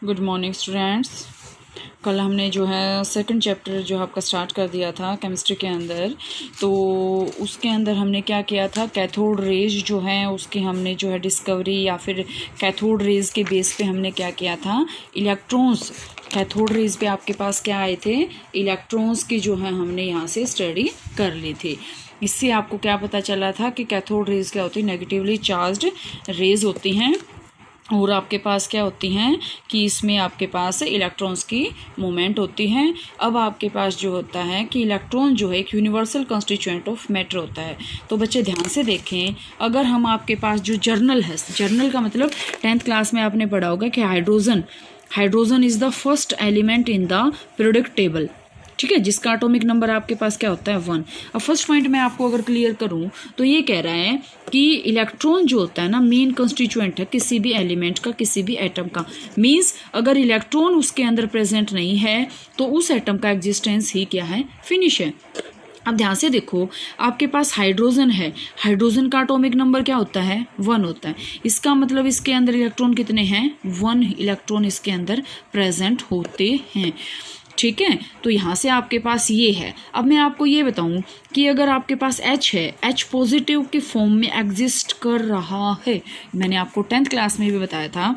Good morning students. कल हमने जो है सेकंड चैप्टर जो आपका स्टार्ट कर दिया था केमिस्ट्री के अंदर, तो उसके अंदर हमने क्या किया था, कैथोड रेज जो है उसकी हमने जो है डिस्कवरी, या फिर कैथोड रेज के बेस पे हमने क्या किया था, इलेक्ट्रॉन्स, कैथोड रेज पे आपके पास क्या आए थे, इलेक्ट्रॉन्स की जो है हमने यहाँ से स्टडी कर ली थी। इससे आपको क्या पता चला था कि कैथोड रेज क्या होती है, नेगेटिवली चार्ज्ड रेज होती हैं, और आपके पास क्या होती हैं कि इसमें आपके पास इलेक्ट्रॉन्स की मूवमेंट होती है। अब आपके पास जो होता है कि इलेक्ट्रॉन जो है एक यूनिवर्सल कंस्टिट्यूएंट ऑफ मैटर होता है। तो बच्चे ध्यान से देखें, अगर हम आपके पास जो जर्नल है, जर्नल का मतलब 10th क्लास में आपने पढ़ा होगा कि hydrogen is the first element in the periodic table, ठीक है, जिसका एटॉमिक नंबर आपके पास क्या होता है 1। अब फर्स्ट पॉइंट मैं आपको अगर क्लियर करूं तो ये कह रहा है कि इलेक्ट्रॉन जो होता है ना, मेन कंस्टिट्यूएंट है किसी भी एलिमेंट का, किसी भी एटम का। मींस अगर इलेक्ट्रॉन उसके अंदर प्रेजेंट नहीं है तो उस एटम का एग्जिस्टेंस ही क्या है, फिनिश है। अब ध्यान से देखो, आपके पास हाइड्रोजन है, हाइड्रोजन का एटॉमिक नंबर क्या होता है 1 होता है। इसका मतलब इसके अंदर इलेक्ट्रॉन कितने हैं, 1 इलेक्ट्रॉन इसके अंदर प्रेजेंट होते हैं, ठीक है। तो यहाँ से आपके पास ये है। अब मैं आपको ये बताऊँ कि अगर आपके पास H है, H पॉजिटिव के फॉर्म में एग्जिस्ट कर रहा है, मैंने आपको 10th क्लास में भी बताया था।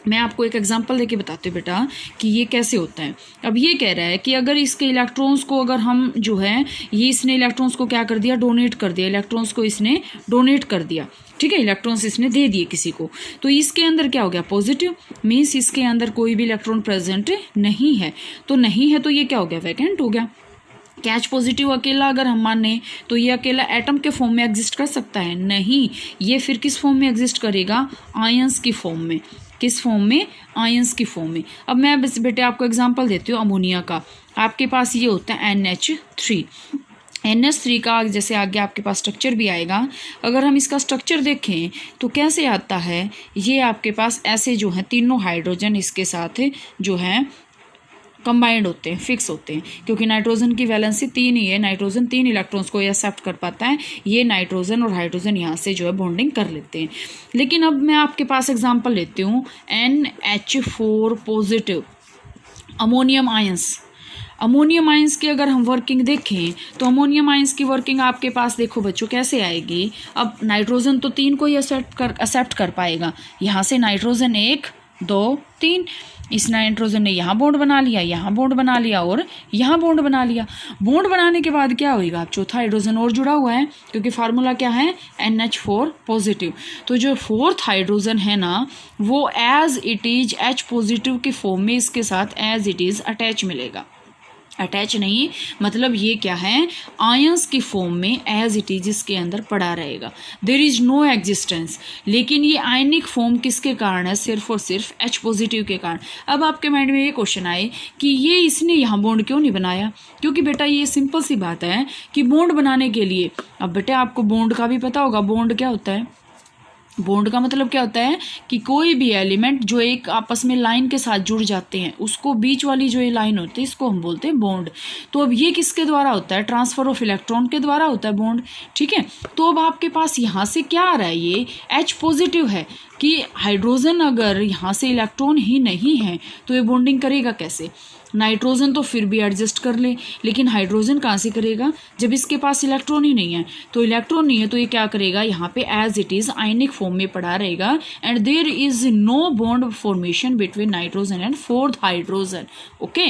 मैं आपको एक एग्जांपल देके बताती हूँ बेटा कि ये कैसे होता है। अब ये कह रहा है कि अगर इसके इलेक्ट्रॉन्स को अगर हम जो है, ये इसने इलेक्ट्रॉन्स को क्या कर दिया, डोनेट कर दिया, इलेक्ट्रॉन्स को इसने डोनेट कर दिया, ठीक है, इलेक्ट्रॉन्स इसने दे दिए किसी को, तो इसके अंदर क्या हो गया, पॉजिटिव। मीन्स इसके अंदर कोई भी इलेक्ट्रॉन प्रेजेंट नहीं है, तो नहीं है तो ये क्या हो गया, वैकेंट हो गया। कैच पॉजिटिव अकेला अगर हम माने तो ये अकेला एटम के फॉर्म में एग्जिस्ट कर सकता है, नहीं, ये फिर किस फॉर्म में एग्जिस्ट करेगा, आयंस की फॉर्म में। किस फॉर्म में, आयंस की फॉर्म में। अब मैं बस बेटे आपको एग्जांपल देती हूँ अमोनिया का। आपके पास ये होता है NH3, NH3 का जैसे आगे आपके पास स्ट्रक्चर भी आएगा। अगर हम इसका स्ट्रक्चर देखें तो कैसे आता है, ये आपके पास ऐसे जो है तीनों हाइड्रोजन इसके साथ जो है कंबाइंड होते हैं, फिक्स होते हैं, क्योंकि नाइट्रोजन की वैलेंसी 3 ही है, नाइट्रोजन 3 इलेक्ट्रॉन्स को एक्सेप्ट कर पाता है, ये नाइट्रोजन और हाइड्रोजन यहाँ से जो है बॉन्डिंग कर लेते हैं। लेकिन अब मैं आपके पास एग्जांपल लेती हूँ NH4 positive ammonium ions. Ammonium ions की अगर हम वर्किंग देखें तो अमोनियम आयंस की वर्किंग आपके पास देखो बच्चों कैसे आएगी। अब नाइट्रोजन तो 3 को ही एक्सेप्ट कर पाएगा, यहाँ से नाइट्रोजन 1 2 3, इस नाइट्रोजन ने यहाँ बॉन्ड बना लिया, यहाँ बॉन्ड बना लिया और यहाँ बॉन्ड बना लिया। बॉन्ड बनाने के बाद क्या होगा, चौथा हाइड्रोजन और जुड़ा हुआ है, क्योंकि फार्मूला क्या है, NH4 पॉजिटिव। तो जो 4th हाइड्रोजन है ना, वो as it is H positive के फॉर्म में इसके साथ एज इट इज अटैच मिलेगा। अटैच नहीं मतलब ये क्या है, आयंस की फॉर्म में एज इट इज इसके अंदर पड़ा रहेगा, देयर इज नो एग्जिस्टेंस। लेकिन ये आयनिक फॉर्म किसके कारण है, सिर्फ और सिर्फ H पॉजिटिव के कारण। अब आपके माइंड में ये क्वेश्चन आए कि ये इसने यहाँ बॉन्ड क्यों नहीं बनाया, क्योंकि बेटा ये सिंपल सी बात है कि बॉन्ड बनाने के लिए, अब बेटा आपको बॉन्ड का भी पता होगा, बॉन्ड क्या होता है, बॉन्ड का मतलब क्या होता है कि कोई भी एलिमेंट जो एक आपस में लाइन के साथ जुड़ जाते हैं, उसको बीच वाली जो ये लाइन होती है इसको हम बोलते हैं बॉन्ड। तो अब ये किसके द्वारा होता है, ट्रांसफर ऑफ इलेक्ट्रॉन के द्वारा होता है बॉन्ड, ठीक है। तो अब आपके पास यहाँ से क्या आ रहा है, ये H पॉजिटिव है कि हाइड्रोजन अगर यहाँ से इलेक्ट्रॉन ही नहीं है तो ये बॉन्डिंग करेगा कैसे। नाइट्रोजन तो फिर भी एडजस्ट कर ले, लेकिन हाइड्रोजन कहाँ से करेगा, जब इसके पास इलेक्ट्रॉन ही नहीं है। तो इलेक्ट्रॉन नहीं है तो ये क्या करेगा, यहाँ पे as it is ionic form में पड़ा रहेगा, and there is no bond formation between nitrogen and 4th hydrogen, okay.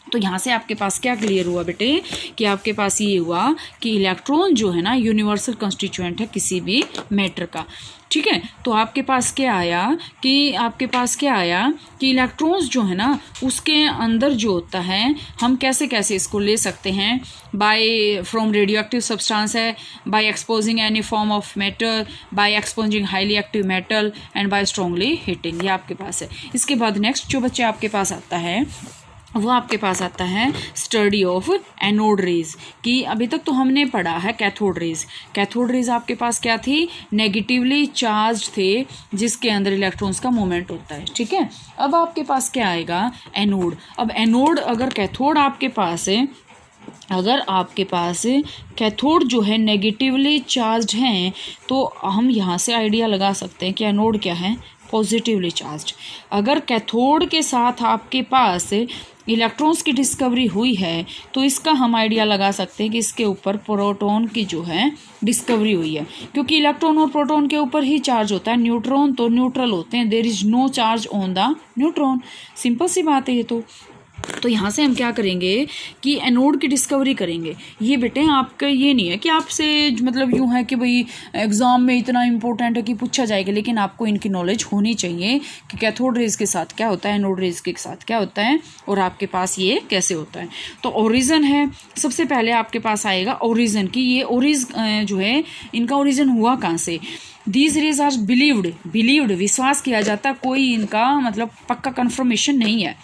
तो यहाँ से आपके पास क्या क्लियर हुआ बेटे कि आपके पास ये हुआ कि इलेक्ट्रॉन जो है ना यूनिवर्सल कंस्टिट्यूएंट है किसी भी मैटर का, ठीक है। तो आपके पास क्या आया कि इलेक्ट्रॉन्स जो है ना उसके अंदर जो होता है, हम कैसे कैसे इसको ले सकते हैं, by from radio active substance है, by exposing any form of metal, by exposing highly active metal and by strongly heating, ये आपके पास है। इसके बाद नेक्स्ट जो बच्चे आपके पास आता है वो आपके पास आता है स्टडी ऑफ एनोड रेज, कि अभी तक तो हमने पढ़ा है कैथोड रेज। कैथोड रेज आपके पास क्या थी, नेगेटिवली चार्ज थे, जिसके अंदर इलेक्ट्रॉन्स का मूवमेंट होता है, ठीक है। अब आपके पास क्या आएगा, एनोड। अब एनोड अगर कैथोड आपके पास है, अगर आपके पास कैथोड जो है नेगेटिवली चार्ज्ड हैं, तो हम यहाँ से आइडिया लगा सकते हैं कि एनोड क्या है, पॉजिटिवली चार्ज। अगर कैथोड के साथ आपके पास इलेक्ट्रॉन्स की डिस्कवरी हुई है तो इसका हम आइडिया लगा सकते हैं कि इसके ऊपर प्रोटॉन की जो है डिस्कवरी हुई है, क्योंकि इलेक्ट्रॉन और प्रोटॉन के ऊपर ही चार्ज होता है, न्यूट्रॉन तो न्यूट्रल होते हैं, there is no charge on the neutron. Simple सी बात है ये तो यहाँ से हम क्या करेंगे कि एनोड की डिस्कवरी करेंगे। ये बेटे आपका ये नहीं है कि आपसे मतलब यूँ है कि भाई एग्ज़ाम में इतना इंपॉर्टेंट है कि पूछा जाएगा, लेकिन आपको इनकी नॉलेज होनी चाहिए कि कैथोड रेज के साथ क्या होता है, एनोड रेज के साथ क्या होता है और आपके पास ये कैसे होता है। तो ओरिजिन है, सबसे पहले आपके पास आएगा ओरिजिन की ये जो है इनका ओरिजिन हुआ कहाँ से। दीज रेज आर बिलीव्ड विश्वास किया जाता, कोई इनका मतलब पक्का कन्फर्मेशन नहीं है,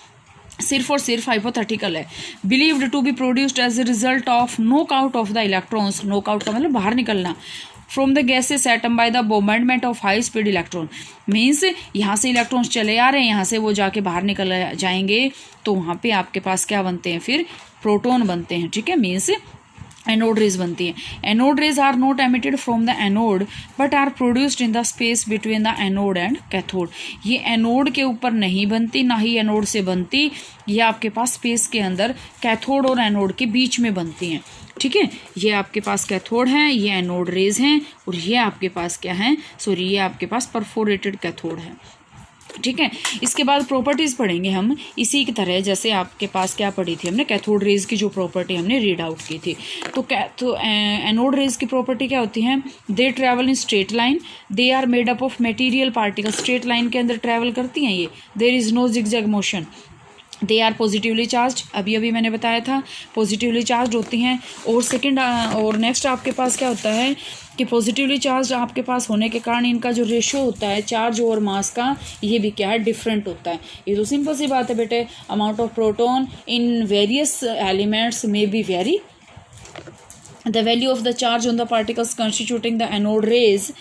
सिर्फ और सिर्फ हाइपोथेटिकल है। Believed to be produced as a result of knock out of the electrons, knock out का मतलब बाहर निकलना, from the gases atom by the बोmbardment of high speed electron. Means यहाँ से इलेक्ट्रॉन्स चले आ रहे हैं, यहाँ से वो जाके बाहर निकल जाएंगे तो वहाँ पे आपके पास क्या बनते हैं, फिर प्रोटॉन बनते हैं। ठीक है, मीन्स एनोड रेज बनती है। Anode rays are not emitted from the anode but are produced in the space between the anode and cathode. ये एनोड के ऊपर नहीं बनती, ना ही एनोड से बनती, ये आपके पास स्पेस के अंदर कैथोड और एनोड के बीच में बनती हैं। ठीक है, ये आपके पास कैथोड हैं, ये एनोड रेज हैं और ये आपके पास क्या है, सॉरी ये आपके पास परफोरेटेड कैथोड है। ठीक है, इसके बाद प्रॉपर्टीज़ पढ़ेंगे हम इसी की तरह, जैसे आपके पास क्या पढ़ी थी हमने, कैथोड रेज की जो प्रॉपर्टी हमने रीड आउट की थी। तो एनोड रेज की प्रॉपर्टी क्या होती है, they travel in straight line, they are made up of material particle, straight line के अंदर ट्रैवल करती हैं ये, there is no zigzag motion, they are positively charge, अभी मैंने बताया था पॉजिटिवली चार्ज होती हैं। और सेकंड और नेक्स्ट आपके पास क्या होता है कि पॉजिटिवली चार्ज आपके पास होने के कारण इनका जो रेशो होता है चार्ज और मास का, ये भी क्या है, डिफरेंट होता है। ये तो सिंपल सी बात है बेटे, amount of proton in various elements में be vary, the value of the charge on the particles constituting the anode rays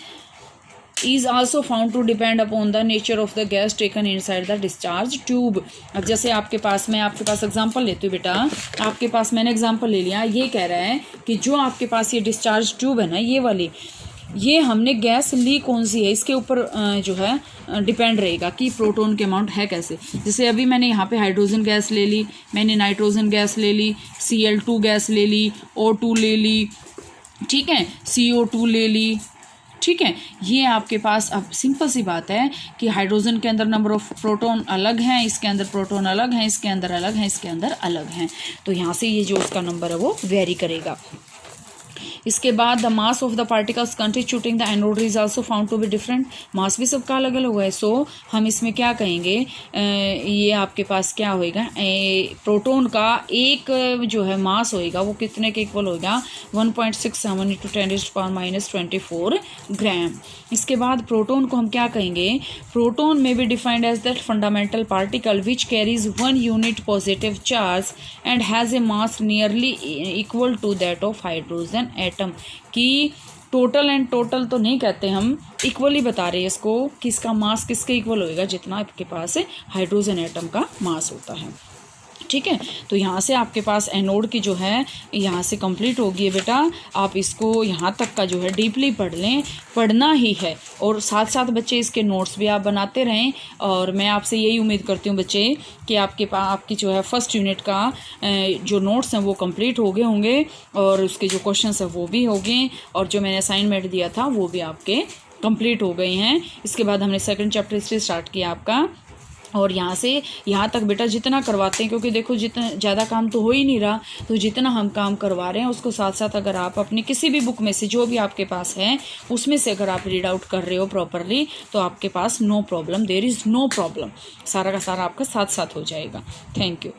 is also found to depend upon the nature of the gas taken inside the discharge tube। अब जैसे आपके पास example लेती हूँ बेटा, आपके पास मैंने example ले लिया, ये कह रहा है कि जो आपके पास ये डिस्चार्ज ट्यूब है ना, ये वाली, ये हमने गैस ली कौन सी है इसके ऊपर जो है डिपेंड रहेगा कि प्रोटॉन के अमाउंट है कैसे। जैसे अभी मैंने यहाँ पे हाइड्रोजन गैस ले ली, मैंने नाइट्रोजन गैस ले ली, Cl2 गैस ले ली, O2 ले ली, ठीक है, CO2 ले ली। ठीक है, ये आपके पास अब सिंपल सी बात है कि हाइड्रोजन के अंदर नंबर ऑफ प्रोटॉन अलग हैं, इसके अंदर प्रोटॉन अलग हैं, इसके अंदर अलग हैं, इसके अंदर अलग हैं, तो यहाँ से ये जो उसका नंबर है वो वेरी करेगा। इसके बाद the mass of the particles constituting the anode is also found to be different, mass भी सबका अलग अलग है। सो हम इसमें क्या कहेंगे, ये आपके पास क्या होएगा, प्रोटॉन का एक जो है मास होएगा वो कितने के इक्वल होएगा, 1.67 × 10⁻⁻24 ग्राम। इसके बाद प्रोटॉन को हम क्या कहेंगे, proton may be defined as that fundamental particle which carries 1 unit positive charge and has a mass nearly equal to that of hydrogen atom. की टोटल एंड टोटल तो नहीं कहते हम, इक्वली बता रहे हैं इसको कि इसका मास किसके इक्वल होएगा, जितना आपके पास हाइड्रोजन एटम का मास होता है। ठीक है, तो यहाँ से आपके पास एनोड की जो है यहाँ से कंप्लीट होगी बेटा। आप इसको यहाँ तक का जो है डीपली पढ़ लें, पढ़ना ही है, और साथ साथ बच्चे इसके नोट्स भी आप बनाते रहें। और मैं आपसे यही उम्मीद करती हूँ बच्चे कि आपकी जो है फर्स्ट यूनिट का जो नोट्स हैं वो कंप्लीट हो गए होंगे, और उसके जो क्वेश्चंस हैं वो भी हो गए, और जो मैंने असाइनमेंट दिया था वो भी आपके कंप्लीट हो गए हैं। इसके बाद हमने सेकंड चैप्टर से स्टार्ट किया आपका, और यहाँ से यहाँ तक बेटा जितना करवाते हैं, क्योंकि देखो जितना ज़्यादा काम तो हो ही नहीं रहा, तो जितना हम काम करवा रहे हैं उसको साथ साथ अगर आप अपनी किसी भी बुक में से जो भी आपके पास है उसमें से अगर आप रीड आउट कर रहे हो प्रॉपरली, तो आपके पास no problem, there is no problem, सारा का सारा आपका साथ साथ हो जाएगा। Thank you.